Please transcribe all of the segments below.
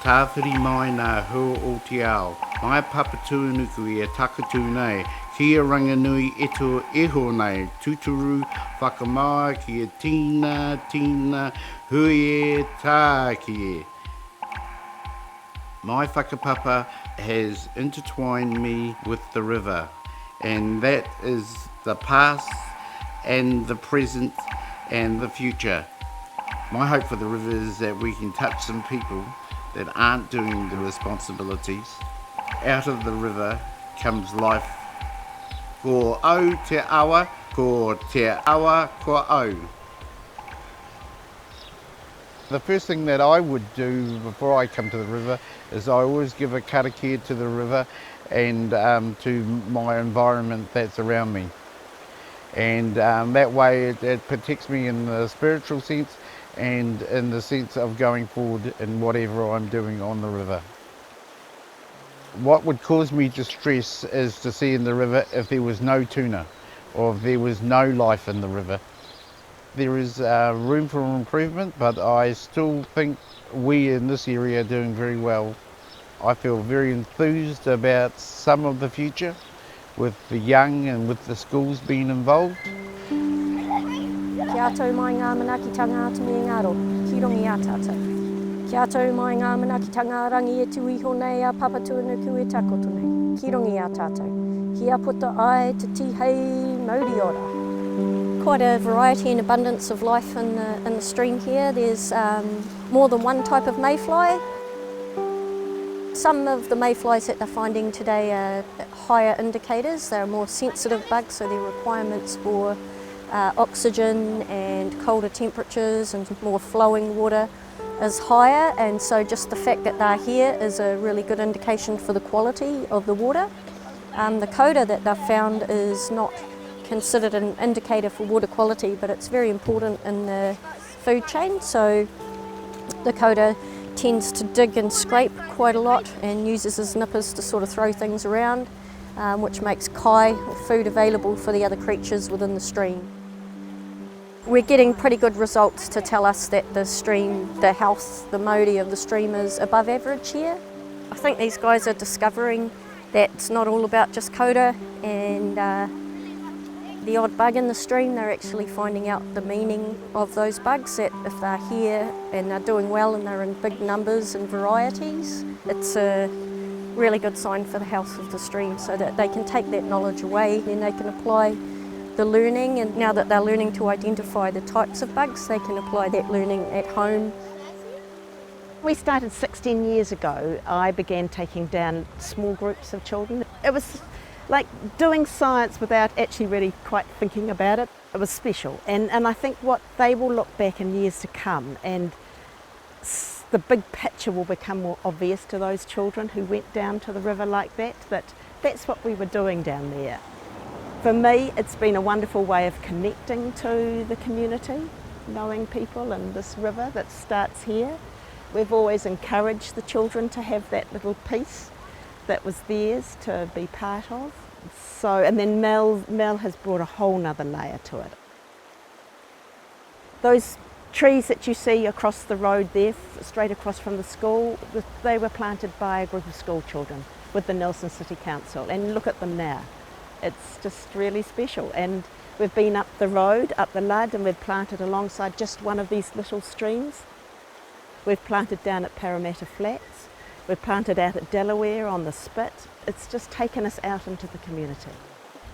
Tāwhiri mai nā hua o te ao. Mai papatūnuku e takatū nei. Kia ranganui eto eho nei. Tuturu whakamaa kia tina hui e tā ki e. My whakapapa has intertwined me with the river, and that is the past and the present and the future. My hope for the river is that we can touch some people that aren't doing the responsibilities. Out of the river comes life. Ko au te awa, ko te awa ko au. The first thing that I would do before I come to the river is I always give a karakia to the river and to my environment that's around me. And that way it protects me in the spiritual sense and in the sense of going forward in whatever I'm doing on the river. What would cause me distress is to see in the river if there was no tuna or if there was no life in the river. There is room for improvement, but I still think we in this area are doing very well. I feel very enthused about some of the future with the young and with the schools being involved. Kia tau mai ngā manakitanga atu me ngaro, ki rongi a tātou. Kia tau mai ngā manakitanga rangi e tu iho nei a papatūnuku e takoto nei, ki rongi a tātou. Kia puta ai te tihei Mauri ora. Quite a variety and abundance of life in the stream here. There's more than one type of mayfly. Some of the mayflies that they're finding today are higher indicators. They're more sensitive bugs, so their requirements for oxygen and colder temperatures and more flowing water is higher, and so just the fact that they're here is a really good indication for the quality of the water. The coda that they've found is not considered an indicator for water quality, but it's very important in the food chain. So the coda tends to dig and scrape quite a lot and uses his nippers to sort of throw things around, which makes kai or food available for the other creatures within the stream. We're getting pretty good results to tell us that the stream, the health, the Mauri of the stream is above average here. I think these guys are discovering that it's not all about just coda and the odd bug in the stream. They're actually finding out the meaning of those bugs, that if they're here and they're doing well and they're in big numbers and varieties, it's a really good sign for the health of the stream, so that they can take that knowledge away and they can apply the learning, and now that they're learning to identify the types of bugs, they can apply that learning at home. We started 16 years ago. I began taking down small groups of children. It was like doing science without actually really quite thinking about it. It was special, and I think what they will look back in years to come, and the big picture will become more obvious to those children who went down to the river like that that's what we were doing down there. For me, it's been a wonderful way of connecting to the community, knowing people and this river that starts here. We've always encouraged the children to have that little piece that was theirs to be part of. So, and then Mel has brought a whole nother layer to it. Those trees that you see across the road there, straight across from the school, they were planted by a group of school children with the Nelson City Council, and look at them now. It's just really special, and we've been up the road, up the Lud, and we've planted alongside just one of these little streams. We've planted down at Parramatta Flats, we've planted out at Delaware on the Spit. It's just taken us out into the community,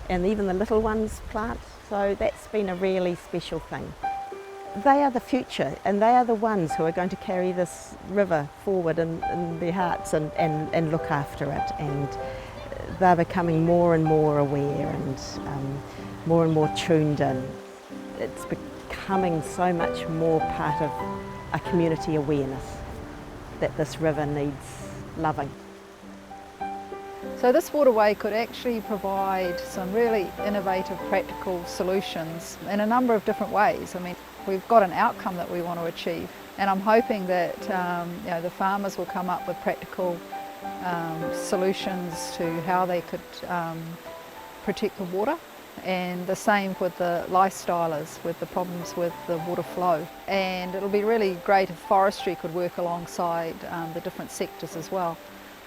and even the little ones plant, so that's been a really special thing. They are the future, and they are the ones who are going to carry this river forward in their hearts and look after it, and they're becoming more and more aware and more tuned in. It's becoming so much more part of a community awareness that this river needs loving. So this waterway could actually provide some really innovative practical solutions in a number of different ways. I mean, we've got an outcome that we want to achieve, and I'm hoping that the farmers will come up with practical solutions to how they could protect the water and the same with the lifestylers, with the problems with the water flow. And it'll be really great if forestry could work alongside the different sectors as well.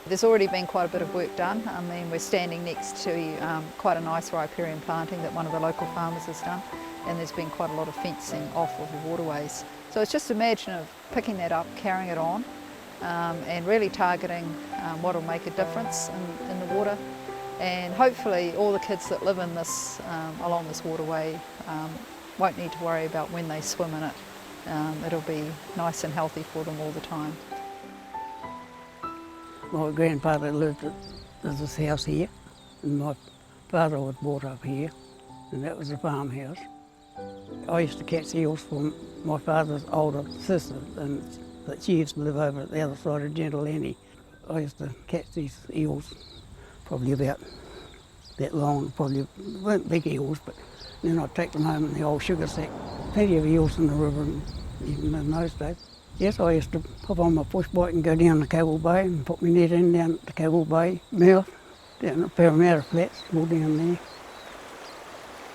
There's already been quite a bit of work done. I mean, we're standing next to quite a nice riparian planting that one of the local farmers has done, and there's been quite a lot of fencing off of the waterways. So it's just a matter of picking that up, carrying it on, and really targeting what will make a difference in the water. And hopefully all the kids that live in this, along this waterway won't need to worry about when they swim in it. It'll be nice and healthy for them all the time. My grandfather lived at this house here, and my father was brought up here, and that was a farmhouse. I used to catch eels for my father's older sister, and that she used to live over at the other side of Gentle Annie. I used to catch these eels, probably about that long, probably weren't big eels, but then I'd take them home in the old sugar sack. Plenty of eels in the river, even in those days. Yes, I used to pop on my push bike and go down to Cable Bay and put my net in down at the Cable Bay mouth, down at Parramatta Flats, all down there.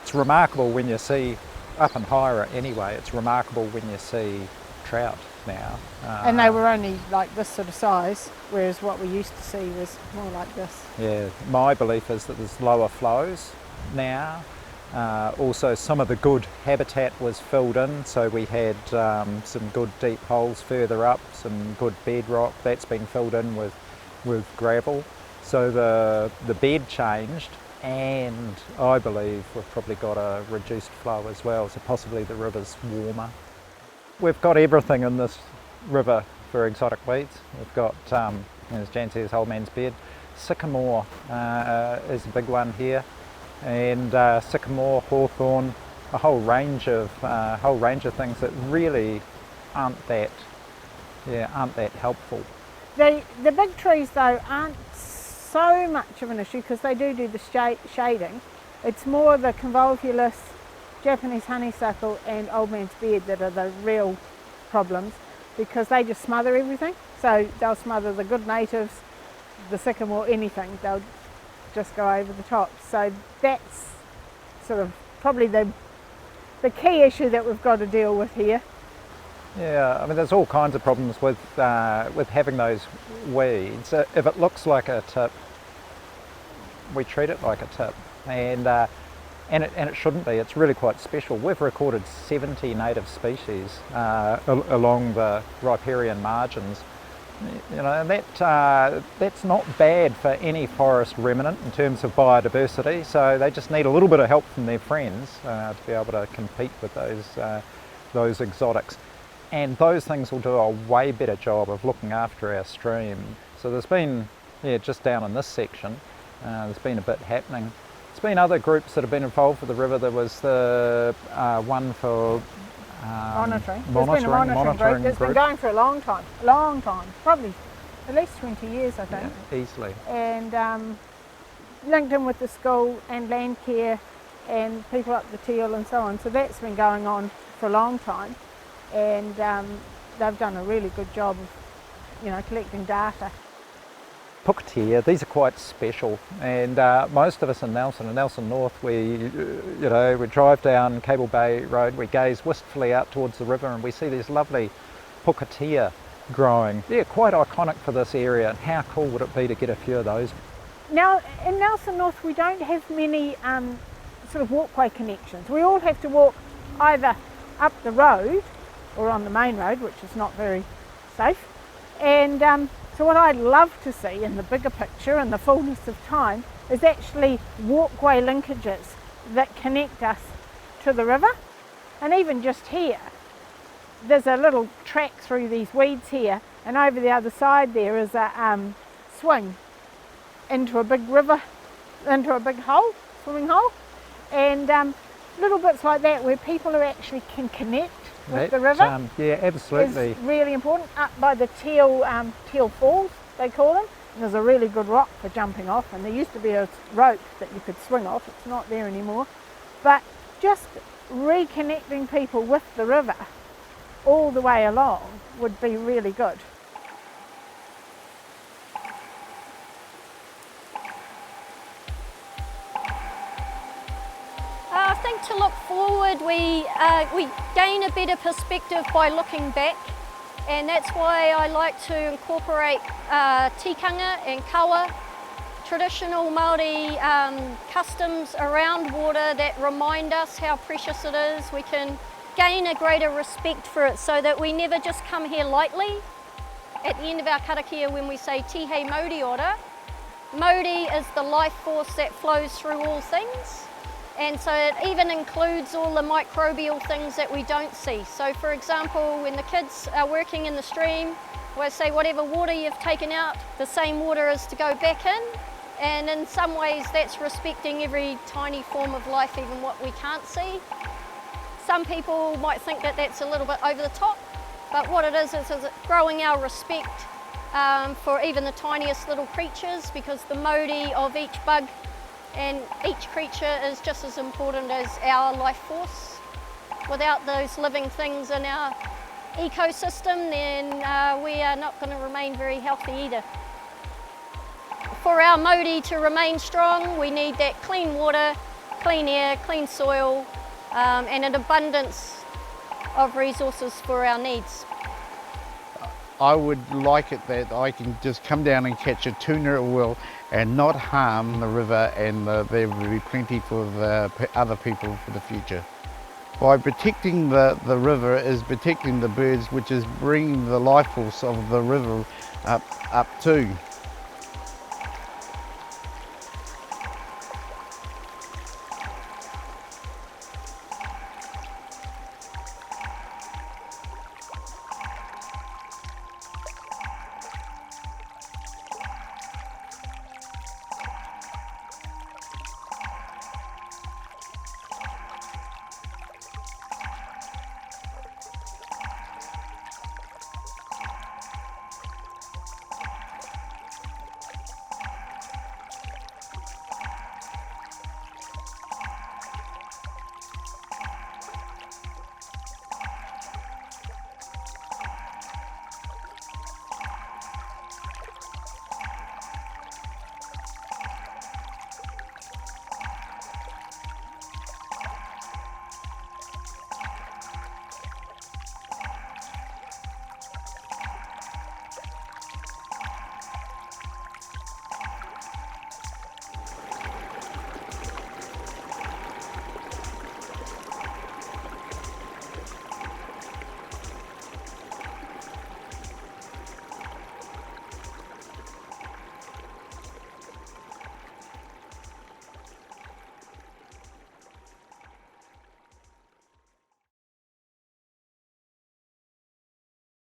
It's remarkable when you see, up and higher anyway, it's remarkable when you see trout now. And they were only like this sort of size, whereas what we used to see was more like this. Yeah, my belief is that there's lower flows now. Also some of the good habitat was filled in, so we had some good deep holes further up, some good bedrock that's been filled in with gravel. So the bed changed, and I believe we've probably got a reduced flow as well, so possibly the river's warmer. We've got everything in this river for exotic weeds. We've got, as Jan says, whole man's beard. Sycamore is a big one here, and sycamore, hawthorn, a whole range of things that really aren't that helpful. The big trees though aren't so much of an issue because they do the shading. It's more the convolvulus, Japanese honeysuckle and old man's beard that are the real problems, because they just smother everything. So they'll smother the good natives, the sycamore, anything. They'll just go over the top. So that's sort of probably the key issue that we've got to deal with here. Yeah, I mean there's all kinds of problems with having those weeds. If it looks like a tip, we treat it like a tip, and it shouldn't be. It's really quite special. We've recorded 70 native species along the riparian margins. You know, and that's not bad for any forest remnant in terms of biodiversity. So they just need a little bit of help from their friends to be able to compete with those exotics. And those things will do a way better job of looking after our stream. So there's been, just down in this section, there's been a bit happening. There's been other groups that have been involved with the river. There was the one for monitoring. There's been a monitoring group that's been going for a long time, probably at least 20 years I think. Yeah, easily. And linked in with the school and land care and people up the Teal and so on. So that's been going on for a long time, and they've done a really good job of, collecting data. Pukatea, these are quite special, and most of us in Nelson North, we drive down Cable Bay Road, we gaze wistfully out towards the river and we see these lovely pukatea growing. They're quite iconic for this area. How cool would it be to get a few of those? Now in Nelson North we don't have many sort of walkway connections. We all have to walk either up the road or on the main road, which is not very safe, and so what I'd love to see in the bigger picture and the fullness of time is actually walkway linkages that connect us to the river. And even just here, there's a little track through these weeds here, and over the other side there is a swing into a big river, into a big hole, swimming hole, and little bits like that where people who actually can connect with the river. Yeah, absolutely. Is really important. Up by the Teal Falls, they call them. And there's a really good rock for jumping off, and there used to be a rope that you could swing off. It's not there anymore. But just reconnecting people with the river all the way along would be really good. think to look forward, we gain a better perspective by looking back, and that's why I like to incorporate tikanga and kawa, traditional Maori customs around water that remind us how precious it is. We can gain a greater respect for it so that we never just come here lightly. At the end of our karakia, when we say Tihe Mauri ora, Mauri is the life force that flows through all things. And so it even includes all the microbial things that we don't see. So for example, when the kids are working in the stream, we'll say whatever water you've taken out, the same water is to go back in. And in some ways that's respecting every tiny form of life, even what we can't see. Some people might think that that's a little bit over the top, but what it is growing our respect for even the tiniest little creatures, because the mauri of each bug and each creature is just as important as our life force. Without those living things in our ecosystem, then we are not going to remain very healthy either. For our mauri to remain strong, we need that clean water, clean air, clean soil, and an abundance of resources for our needs. I would like it that I can just come down and catch a tuna at will and not harm the river, and there will be plenty for the other people for the future. By protecting the river is protecting the birds, which is bringing the life force of the river up too.